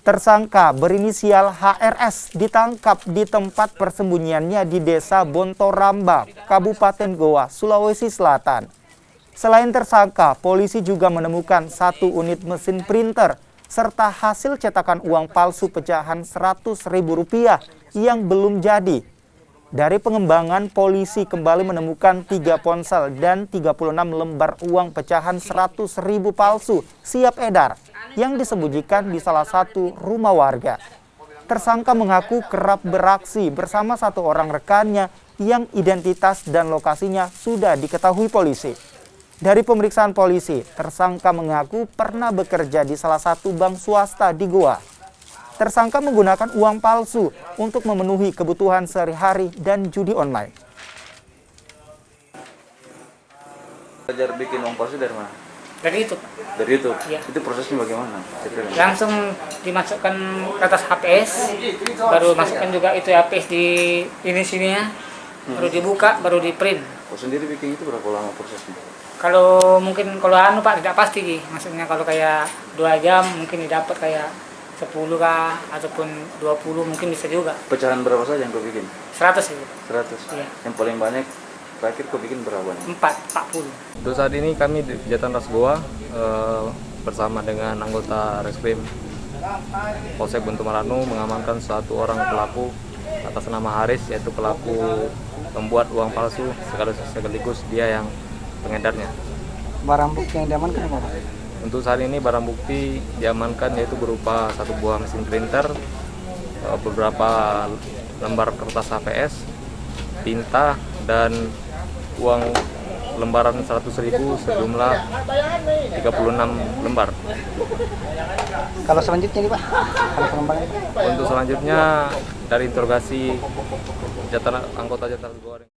Tersangka berinisial HRS ditangkap di tempat persembunyiannya di Desa Bontoramba, Kabupaten Goa, Sulawesi Selatan. Selain tersangka, polisi juga menemukan 1 unit mesin printer serta hasil cetakan uang palsu pecahan Rp100.000 yang belum jadi. Dari pengembangan, polisi kembali menemukan 3 ponsel dan 36 lembar uang pecahan Rp100.000 palsu siap edar yang disembunyikan di salah satu rumah warga. Tersangka mengaku kerap beraksi bersama 1 orang rekannya yang identitas dan lokasinya sudah diketahui polisi. Dari pemeriksaan polisi, tersangka mengaku pernah bekerja di salah satu bank swasta di Goa. Tersangka menggunakan uang palsu untuk memenuhi kebutuhan sehari-hari dan judi online. Belajar bikin uang palsu dari mana? Dari itu, Pak. Dari itu? Iya. Itu prosesnya bagaimana? Langsung dimasukkan ke atas HPS, baru masukkan juga itu HPS di sini ya, baru dibuka, baru di print. Kau sendiri bikin itu berapa lama prosesnya? Kalau mungkin Pak tidak pasti, maksudnya kalau kayak 2 jam mungkin didapat kayak 10 kah, ataupun 20 mungkin bisa juga. Pecahan berapa saja yang kau bikin? 100 itu. 100? Iya. Yang paling banyak, terakhir kau bikin berapa? 40. Untuk saat ini kami di Jatanras Goa bersama dengan anggota Reskrim Polsek Buntu Maranu mengamankan 1 orang pelaku atas nama Haris, yaitu pelaku membuat uang palsu sekaligus dia yang pengedarnya. Barang bukti yang diamankan apa, Pak? Untuk saat ini barang bukti diamankan yaitu berupa 1 buah mesin printer, beberapa lembar kertas HPS, tinta, dan uang lembaran 100.000 sejumlah 36 lembar. Kalau selanjutnya nih, Pak? Kalau pengembangan? Untuk selanjutnya dari interogasi anggota Jatanras Goa.